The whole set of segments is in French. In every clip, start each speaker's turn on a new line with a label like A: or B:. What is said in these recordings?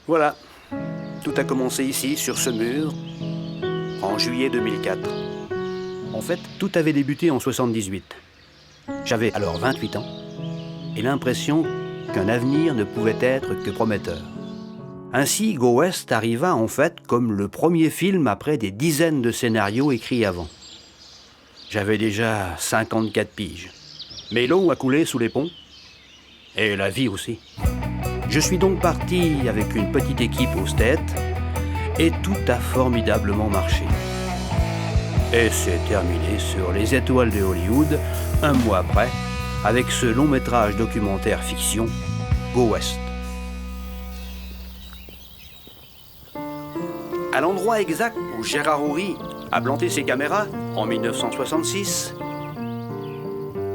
A: Voilà, tout a commencé ici, sur ce mur, en juillet 2004. En fait, tout avait débuté en 78. J'avais alors 28 ans et l'impression qu'un avenir ne pouvait être que prometteur. Ainsi, Go West arriva en fait comme le premier film après des dizaines de scénarios écrits avant. J'avais déjà 54 piges. Mais l'eau a coulé sous les ponts, et la vie aussi. Je suis donc parti avec une petite équipe aux States, et tout a formidablement marché. Et c'est terminé sur les étoiles de Hollywood, un mois après, avec ce long métrage documentaire fiction, Go West. À l'endroit exact où Gérard Houry a planté ses caméras, en 1966,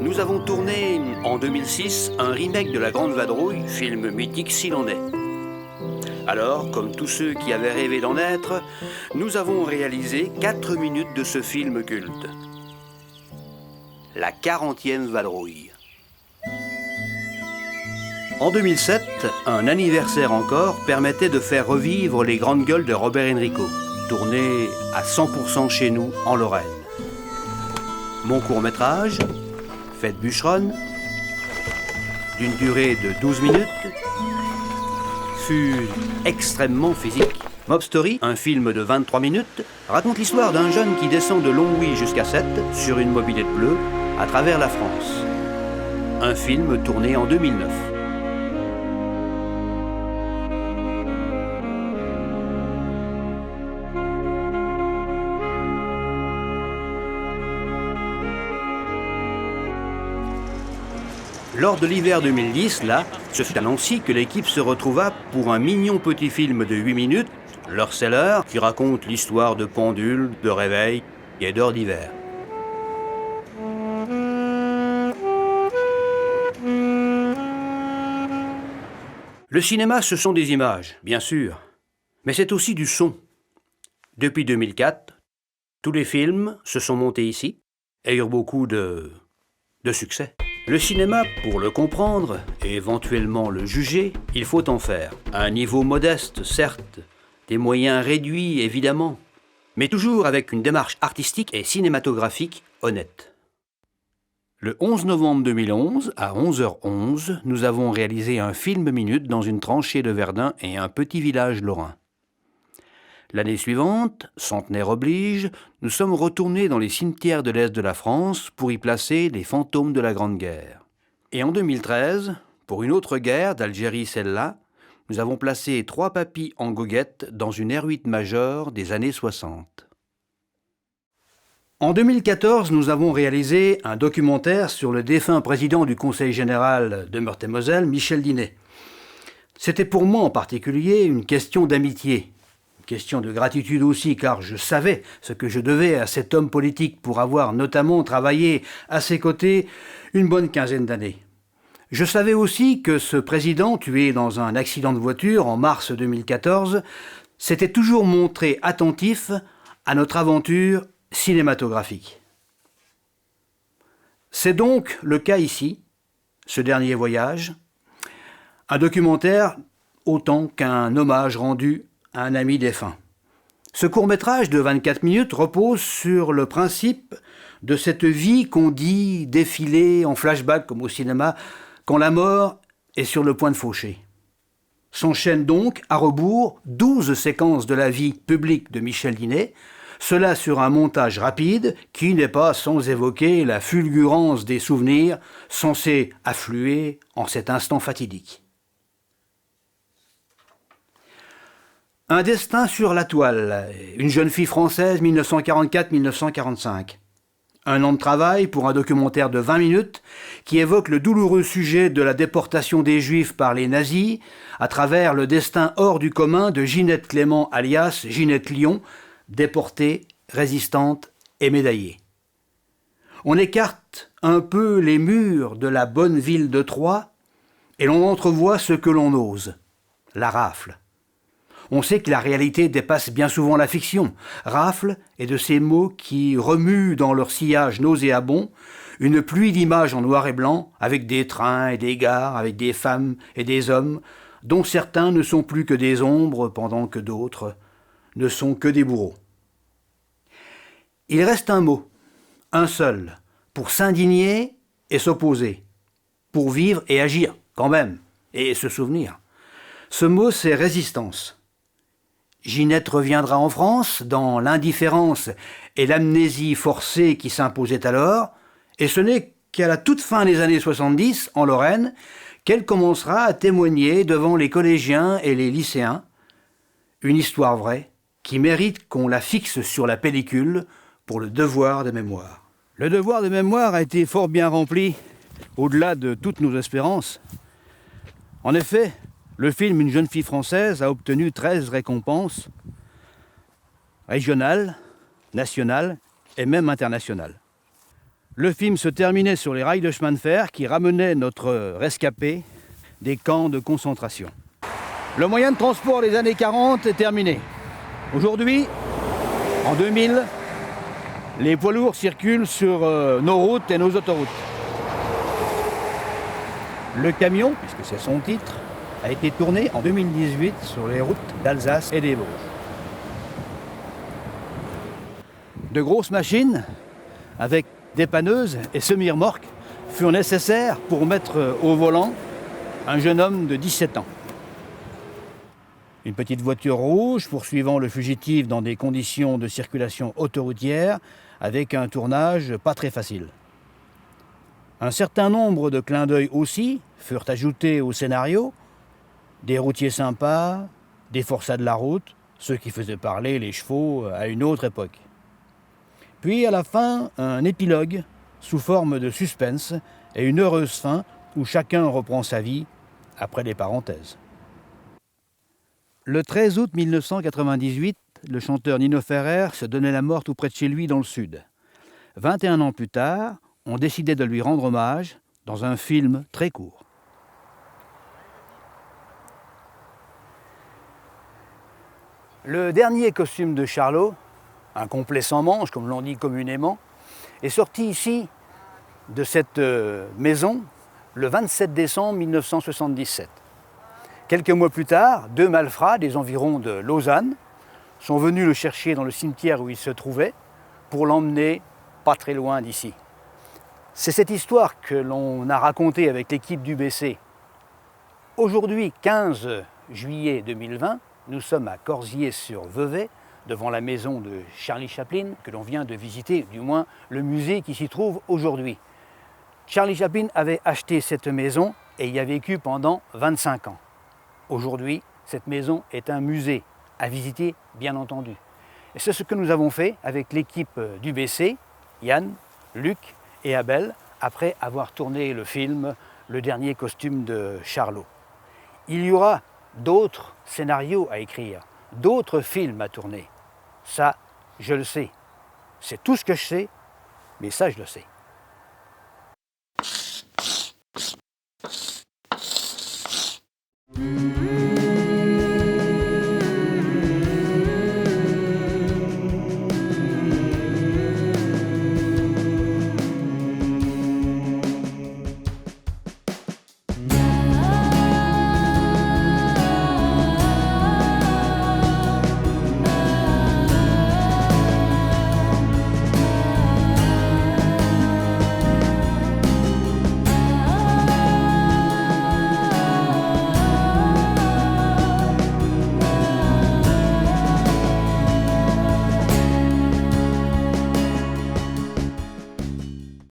A: nous avons tourné en 2006 un remake de La Grande Vadrouille, film mythique s'il en est. Alors, comme tous ceux qui avaient rêvé d'en être, nous avons réalisé 4 minutes de ce film culte. La 40e vadrouille. En 2007, un anniversaire encore permettait de faire revivre les grandes gueules de Robert Enrico, tourné à 100% chez nous, en Lorraine. Mon court-métrage, Fête bûcheronne, d'une durée de 12 minutes, fut extrêmement physique. Mob Story, un film de 23 minutes, raconte l'histoire d'un jeune qui descend de Longwy jusqu'à Sète sur une mobilette bleue à travers la France. Un film tourné en 2009. Lors de l'hiver 2010, là, ce fut à Nancy que l'équipe se retrouva pour un mignon petit film de 8 minutes, L'Harceleur, qui raconte l'histoire de pendules, de réveils et d'heures d'hiver. Le cinéma, ce sont des images, bien sûr, mais c'est aussi du son. Depuis 2004, tous les films se sont montés ici et eurent beaucoup de succès. Le cinéma, pour le comprendre et éventuellement le juger, il faut en faire. À un niveau modeste, certes, des moyens réduits, évidemment, mais toujours avec une démarche artistique et cinématographique honnête. Le 11 novembre 2011, à 11h11, nous avons réalisé un film minute dans une tranchée de Verdun et un petit village lorrain. L'année suivante, centenaire oblige, nous sommes retournés dans les cimetières de l'Est de la France pour y placer les fantômes de la Grande Guerre. Et en 2013, pour une autre guerre, d'Algérie celle-là, nous avons placé 3 papys en goguette dans une R8 Major des années 60. En 2014, nous avons réalisé un documentaire sur le défunt président du Conseil général de Meurthe-et-Moselle, Michel Dinet. C'était pour moi en particulier une question d'amitié. Question de gratitude aussi, car je savais ce que je devais à cet homme politique pour avoir notamment travaillé à ses côtés une bonne quinzaine d'années. Je savais aussi que ce président, tué dans un accident de voiture en mars 2014, s'était toujours montré attentif à notre aventure cinématographique. C'est donc le cas ici, ce dernier voyage, un documentaire autant qu'un hommage rendu un ami défunt. Ce court-métrage de 24 minutes repose sur le principe de cette vie qu'on dit défiler en flashback comme au cinéma quand la mort est sur le point de faucher. S'enchaînent donc à rebours 12 séquences de la vie publique de Michel Dinet, cela sur un montage rapide qui n'est pas sans évoquer la fulgurance des souvenirs censés affluer en cet instant fatidique. Un destin sur la toile, une jeune fille française 1944-1945. Un an de travail pour un documentaire de 20 minutes qui évoque le douloureux sujet de la déportation des Juifs par les nazis à travers le destin hors du commun de Ginette Clément alias Ginette Lyon, déportée, résistante et médaillée. On écarte un peu les murs de la bonne ville de Troyes et l'on entrevoit ce que l'on ose, la rafle. On sait que la réalité dépasse bien souvent la fiction. Rafle est de ces mots qui remuent dans leur sillage nauséabond une pluie d'images en noir et blanc, avec des trains et des gares, avec des femmes et des hommes, dont certains ne sont plus que des ombres pendant que d'autres ne sont que des bourreaux. Il reste un mot, un seul, pour s'indigner et s'opposer, pour vivre et agir, quand même, et se souvenir. Ce mot, c'est résistance. Ginette reviendra en France dans l'indifférence et l'amnésie forcée qui s'imposaient alors, et ce n'est qu'à la toute fin des années 70, en Lorraine, qu'elle commencera à témoigner devant les collégiens et les lycéens une histoire vraie qui mérite qu'on la fixe sur la pellicule pour le devoir de mémoire. Le devoir de mémoire a été fort bien rempli, au-delà de toutes nos espérances. En effet, le film Une jeune fille française a obtenu 13 récompenses régionales, nationales et même internationales. Le film se terminait sur les rails de chemin de fer qui ramenaient notre rescapé des camps de concentration. Le moyen de transport des années 40 est terminé. Aujourd'hui, en 2000, les poids lourds circulent sur nos routes et nos autoroutes. Le camion, puisque c'est son titre, a été tourné en 2018 sur les routes d'Alsace et des Vosges. De grosses machines, avec dépanneuses et semi-remorques, furent nécessaires pour mettre au volant un jeune homme de 17 ans. Une petite voiture rouge poursuivant le fugitif dans des conditions de circulation autoroutière avec un tournage pas très facile. Un certain nombre de clins d'œil aussi furent ajoutés au scénario, des routiers sympas, des forçats de la route, ceux qui faisaient parler les chevaux à une autre époque. Puis à la fin, un épilogue sous forme de suspense et une heureuse fin où chacun reprend sa vie après les parenthèses. Le 13 août 1998, le chanteur Nino Ferrer se donnait la mort tout près de chez lui dans le sud. 21 ans plus tard, on décidait de lui rendre hommage dans un film très court. Le dernier costume de Charlot, un complet sans manches, comme l'on dit communément, est sorti ici, de cette maison, le 27 décembre 1977. Quelques mois plus tard, 2 malfrats des environs de Lausanne sont venus le chercher dans le cimetière où il se trouvait pour l'emmener pas très loin d'ici. C'est cette histoire que l'on a racontée avec l'équipe d'UBC. Aujourd'hui, 15 juillet 2020, nous sommes à Corzier-sur-Vevey, devant la maison de Charlie Chaplin, que l'on vient de visiter, du moins le musée qui s'y trouve aujourd'hui. Charlie Chaplin avait acheté cette maison et y a vécu pendant 25 ans. Aujourd'hui, cette maison est un musée à visiter, bien entendu. Et c'est ce que nous avons fait avec l'équipe d'UBC, Yann, Luc et Abel, après avoir tourné le film Le dernier costume de Charlot. Il y aura d'autres scénarios à écrire, d'autres films à tourner. Ça, je le sais. C'est tout ce que je sais, mais ça, je le sais.